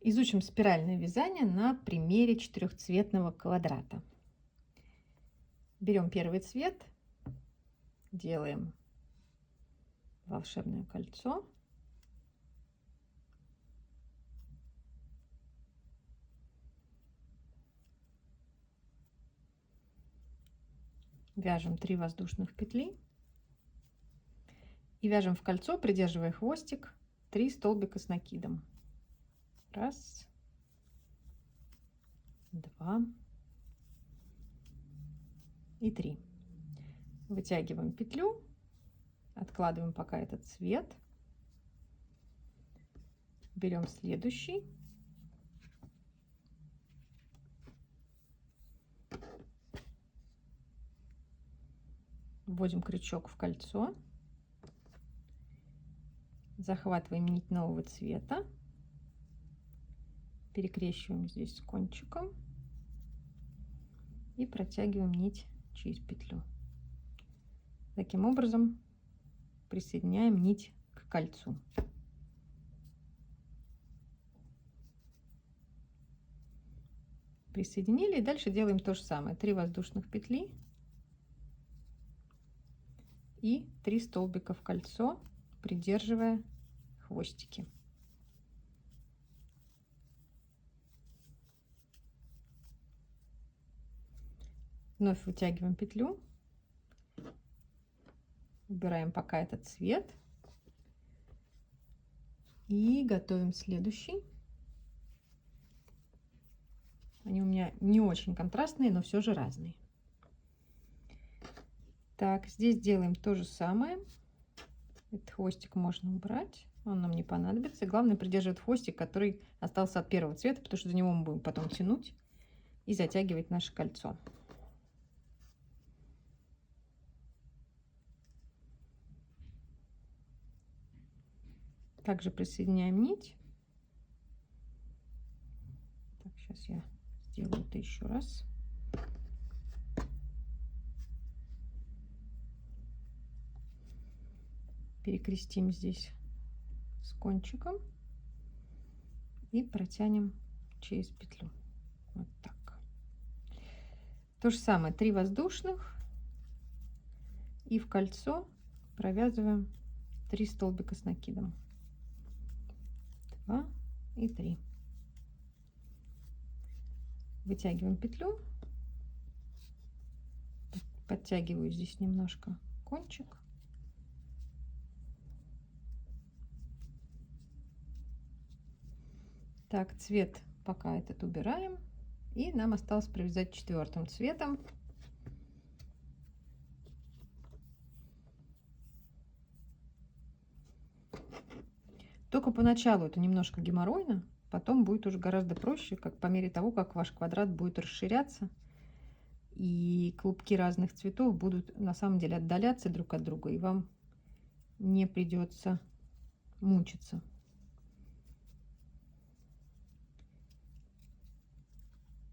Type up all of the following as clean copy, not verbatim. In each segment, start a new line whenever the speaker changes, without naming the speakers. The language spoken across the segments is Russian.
Изучим спиральное вязание на примере четырехцветного квадрата. Берем первый цвет, делаем волшебное кольцо. Вяжем 3 воздушных петли и вяжем в кольцо, придерживая хвостик, 3 столбика с накидом. 1, 2 и 3. Вытягиваем петлю, откладываем пока этот цвет, берем следующий, вводим крючок в кольцо, захватываем нить нового цвета, перекрещиваем здесь с кончиком и протягиваем нить через петлю. Таким образом присоединяем нить к кольцу. Присоединили, и дальше делаем то же самое. 3 воздушных петли и 3 столбика в кольцо, придерживая хвостики. Вновь вытягиваем петлю, убираем пока этот цвет и готовим следующий. Они у меня не очень контрастные, но все же разные. Так, здесь делаем то же самое. Этот хвостик можно убрать, он нам не понадобится. Главное придерживать хвостик, который остался от первого цвета, потому что за него мы будем потом тянуть и затягивать наше кольцо. Также присоединяем нить. Так, сейчас я сделаю это еще раз. Перекрестим здесь с кончиком и протянем через петлю. Вот так. То же самое, 3 воздушных и в кольцо провязываем 3 столбика с накидом. 2 и 3. Вытягиваем петлю, подтягиваю здесь немножко кончик. Так, цвет пока этот убираем, и нам осталось провязать 4-м цветом. Только поначалу это немножко геморройно, потом будет уже гораздо проще, как по мере того, как ваш квадрат будет расширяться, и клубки разных цветов будут на самом деле отдаляться друг от друга, и вам не придется мучиться.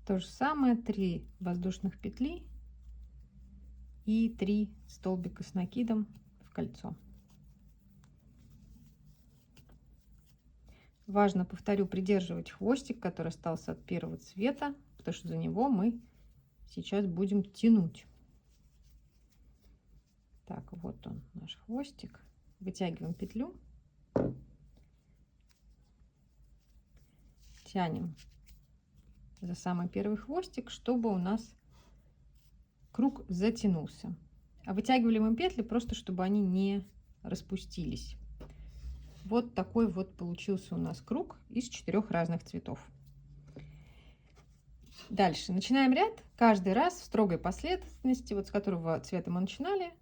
То же самое, 3 воздушных петли и 3 столбика с накидом в кольцо. Важно, повторю, придерживать хвостик, который остался от первого цвета, потому что за него мы сейчас будем тянуть. Так, вот он, наш хвостик. Вытягиваем петлю, тянем за самый первый хвостик, чтобы у нас круг затянулся. А вытягивали мы петли просто, чтобы они не распустились. Вот такой вот получился у нас круг из 4 разных цветов. Дальше начинаем ряд каждый раз в строгой последовательности, вот с которого цвета мы начинали,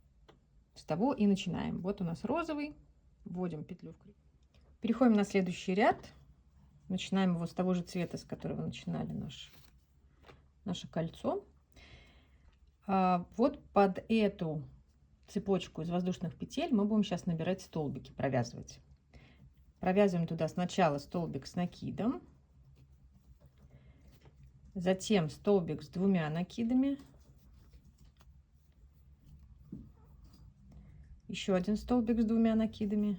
с того и начинаем. Вот у нас розовый, вводим петлю в круг. Переходим на следующий ряд, начинаем его с того же цвета, с которого начинали наше кольцо. Вот под эту цепочку из воздушных петель мы будем сейчас набирать столбики, провязывать. Провязываем туда сначала столбик с накидом, затем столбик с 2 накидами, еще один столбик с 2 накидами,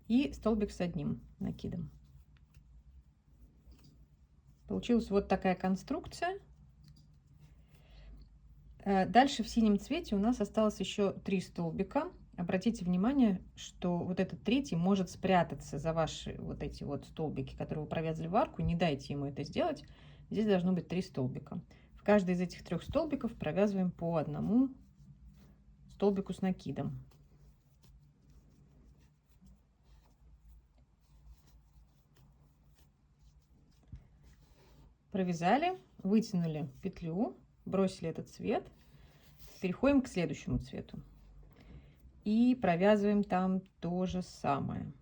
и столбик с одним накидом. Получилась вот такая конструкция. Дальше в синем цвете у нас осталось еще 3 столбика. Обратите внимание, что вот этот третий может спрятаться за ваши вот эти вот столбики, которые вы провязали в арку. Не дайте ему это сделать. Здесь должно быть 3 столбика. В каждый из этих 3 столбиков провязываем по одному столбику с накидом. Провязали, вытянули петлю, бросили этот цвет, переходим к следующему цвету и провязываем там то же самое.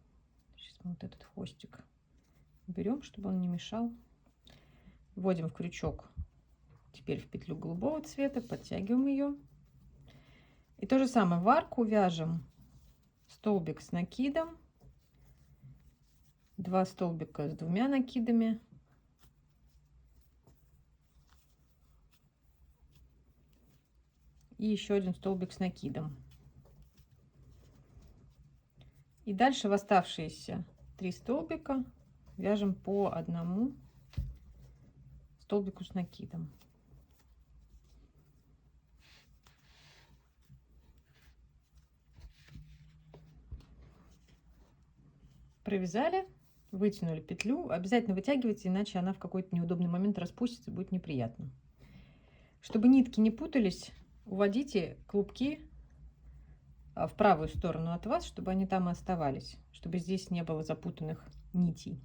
Сейчас мы вот этот хвостик берем, чтобы он не мешал. Вводим в крючок теперь в петлю голубого цвета, подтягиваем ее. И то же самое в арку вяжем столбик с накидом, 2 столбика с 2 накидами, и еще 1 столбик с накидом. И дальше в оставшиеся 3 столбика вяжем по одному столбику с накидом. Провязали, вытянули петлю. Обязательно вытягивайте, иначе она в какой-то неудобный момент распустится, будет неприятно. Чтобы нитки не путались, уводите клубки в правую сторону от вас, чтобы они там и оставались, чтобы здесь не было запутанных нитей.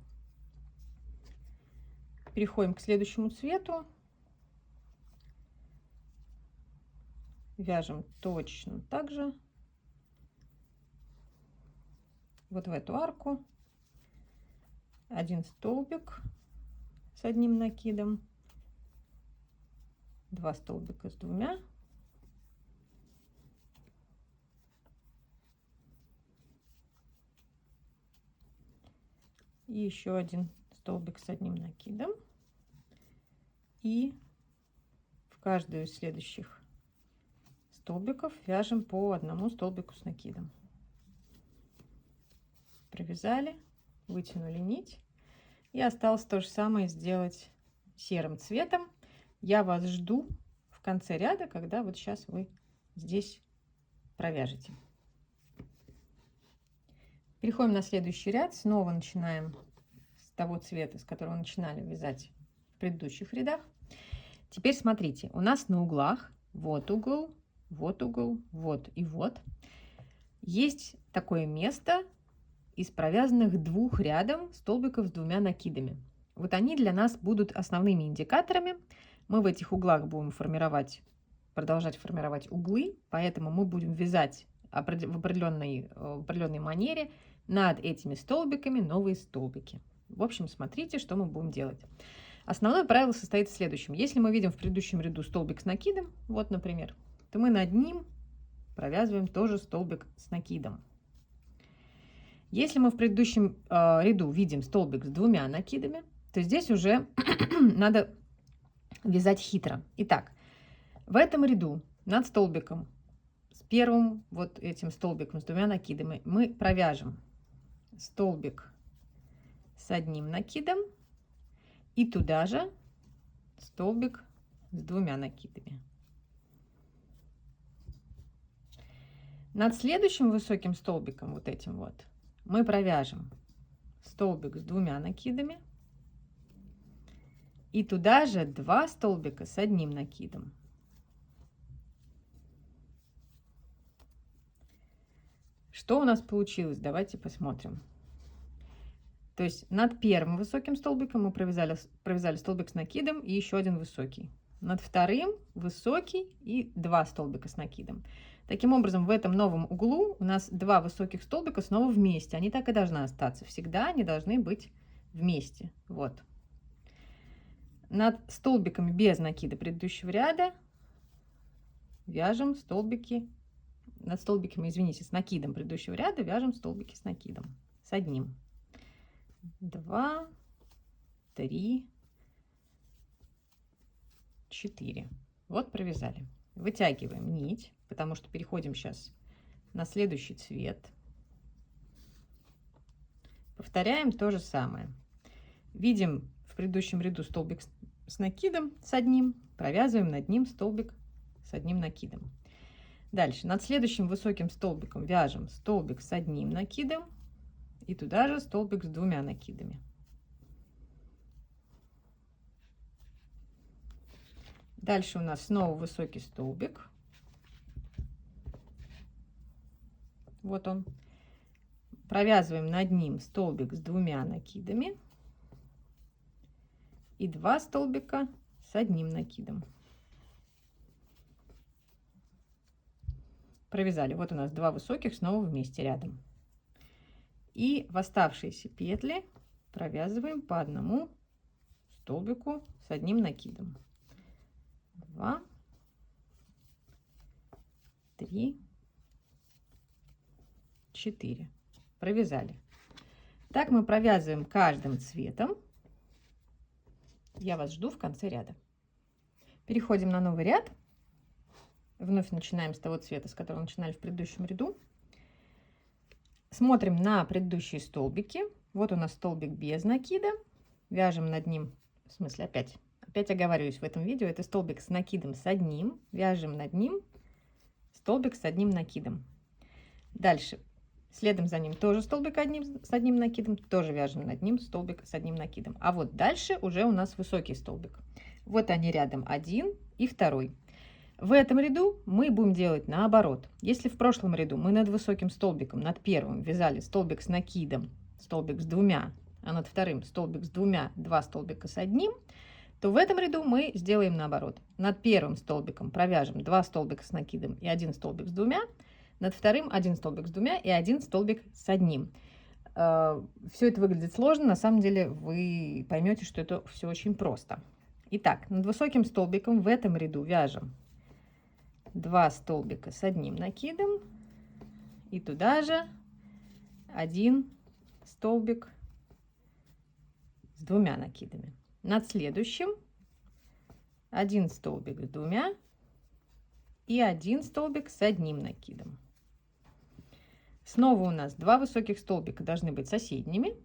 Переходим к следующему цвету. Вяжем точно так же. Вот в эту арку 1 столбик с 1 накидом, 2 столбика с 2, и еще 1 столбик с 1 накидом, и в каждую из следующих столбиков вяжем по одному столбику с накидом. Провязали, вытянули нить, и осталось то же самое сделать серым цветом. Я вас жду в конце ряда, когда вот сейчас вы здесь провяжете. Переходим на следующий ряд, снова начинаем с того цвета, с которого начинали вязать в предыдущих рядах. Теперь смотрите, у нас на углах вот угол, вот угол, вот и вот есть такое место из провязанных 2 рядом столбиков с 2 накидами. Вот они для нас будут основными индикаторами. Мы в этих углах будем продолжать формировать углы, поэтому мы будем вязать в определенной манере над этими столбиками новые столбики. В общем, смотрите, что мы будем делать. Основное правило состоит в следующем. Если мы видим в предыдущем ряду столбик с накидом, вот, например, то мы над ним провязываем тоже столбик с накидом. Если мы в предыдущем ряду видим столбик с 2 накидами, то здесь уже надо вязать хитро. Итак, в этом ряду над столбиком с первым вот этим столбиком с 2 накидами мы провяжем столбик с 1 накидом и туда же столбик с 2 накидами. Над следующим высоким столбиком, вот этим вот, мы провяжем столбик с 2 накидами и туда же 2 столбика с 1 накидом. Что у нас получилось? Давайте посмотрим. То есть над первым высоким столбиком мы провязали столбик с накидом и еще 1 высокий. Над вторым высокий и 2 столбика с накидом. Таким образом, в этом новом углу у нас 2 высоких столбика снова вместе. Они так и должны остаться. Всегда они должны быть вместе. Вот. Над столбиками без накида предыдущего ряда вяжем столбики, над столбиками, извините, с накидом предыдущего ряда вяжем столбики с накидом, с 1, 2, 3, 4. Вот провязали. Вытягиваем нить, потому что переходим сейчас на следующий цвет. повторяем то же самое. Видим в предыдущем ряду столбик с накидом с одним, провязываем над ним столбик с одним накидом. Дальше над следующим высоким столбиком вяжем столбик с одним накидом и туда же столбик с двумя накидами. Дальше у нас снова высокий столбик. Вот он. Провязываем над ним столбик с двумя накидами и 2 столбика с одним накидом. Провязали. Вот у нас 2 высоких снова вместе рядом. И в оставшиеся петли провязываем по одному столбику с одним накидом. 2, 3, 4. Провязали. Так мы провязываем каждым цветом. Я вас жду в конце ряда. Переходим на новый ряд. Вновь начинаем с того цвета, с которого начинали в предыдущем ряду. Смотрим на предыдущие столбики. Вот у нас столбик без накида. Вяжем над ним, в смысле опять оговариваюсь в этом видео, это столбик с накидом с одним. Вяжем над ним столбик с одним накидом. Дальше. Следом за ним тоже столбик с одним накидом, тоже вяжем над ним столбик с одним накидом. А вот дальше уже у нас высокий столбик. Вот они рядом, один и второй. В этом ряду мы будем делать наоборот. Если в прошлом ряду мы над высоким столбиком, над первым вязали столбик с накидом, столбик с двумя, а над вторым столбик с двумя, 2 столбика с одним, то в этом ряду мы сделаем наоборот. Над первым столбиком провяжем 2 столбика с накидом и 1 столбик с двумя, над вторым 1 столбик с двумя и 1 столбик с одним. Все это выглядит сложно, на самом деле вы поймете, что это все очень просто. Итак, над высоким столбиком в этом ряду вяжем 2 столбика с одним накидом и туда же 1 столбик с двумя накидами. Над следующим 1 столбик с двумя и 1 столбик с одним накидом. Снова у нас 2 высоких столбика должны быть соседними.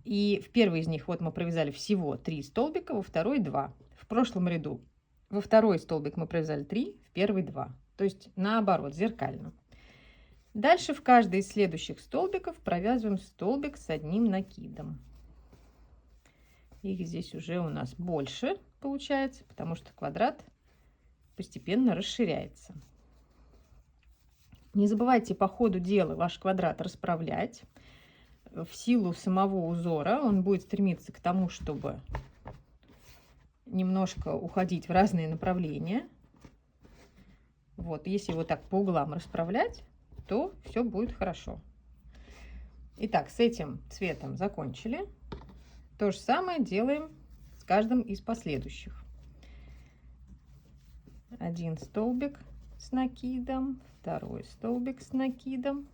И в первый из них вот мы провязали всего 3 столбика, во второй 2. В прошлом ряду во второй столбик мы провязали 3, в первый 2. То есть наоборот, зеркально. Дальше в каждый из следующих столбиков провязываем столбик с одним накидом. Их здесь уже у нас больше получается, потому что квадрат постепенно расширяется. Не забывайте по ходу дела ваш квадрат расправлять. В силу самого узора он будет стремиться к тому, чтобы немножко уходить в разные направления. Вот, если его так по углам расправлять, то все будет хорошо. Итак, с этим цветом закончили. То же самое делаем с каждым из последующих. 1 столбик с накидом, 2 столбик с накидом.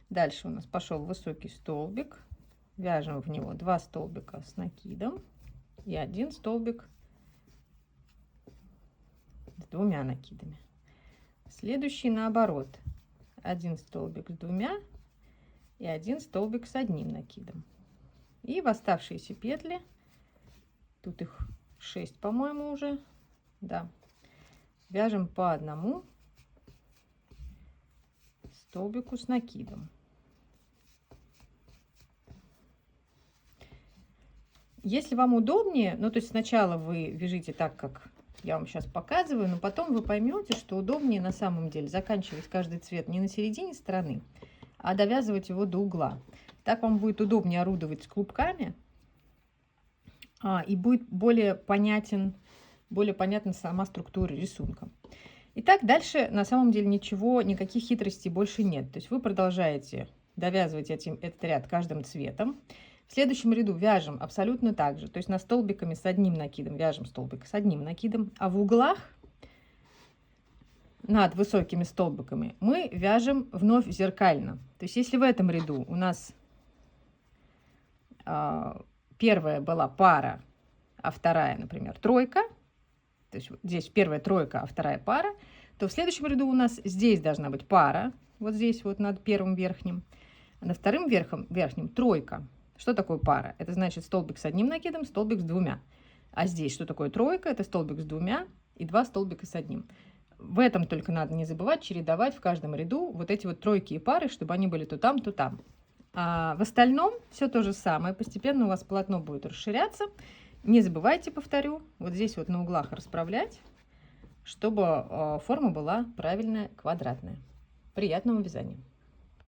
Дальше у нас пошел высокий столбик. Вяжем в него 2 столбика с накидом и 1 столбик с двумя накидами. Следующий наоборот. 1 столбик с двумя и 1 столбик с одним накидом. И в оставшиеся петли, тут их 6, по-моему, уже, да, вяжем по одному столбику с накидом. Если вам удобнее, ну то есть сначала вы вяжите так, как я вам сейчас показываю, но потом вы поймете, что удобнее на самом деле заканчивать каждый цвет не на середине стороны, а довязывать его до угла. Так вам будет удобнее орудовать с клубками, и будет более понятна сама структура рисунка. Итак, дальше на самом деле никаких хитростей больше нет. То есть вы продолжаете довязывать этот ряд каждым цветом. В следующем ряду вяжем абсолютно так же. То есть на столбиками с одним накидом вяжем столбик с одним накидом, а в углах над высокими столбиками мы вяжем вновь зеркально. То есть если в этом ряду у нас первая была пара, а вторая, например, тройка, то есть здесь первая тройка, а вторая пара, то в следующем ряду у нас здесь должна быть пара, вот здесь вот над первым верхним, На втором верхнем тройка. Что такое пара? Это значит столбик с одним накидом, столбик с двумя. А здесь что такое тройка? Это столбик с двумя и 2 столбика с одним. В этом только надо не забывать чередовать в каждом ряду вот эти вот тройки и пары, чтобы они были то там, то там. А в остальном все то же самое. Постепенно у вас полотно будет расширяться. Не забывайте, повторю, вот здесь вот на углах расправлять, чтобы форма была правильная, квадратная. Приятного вязания!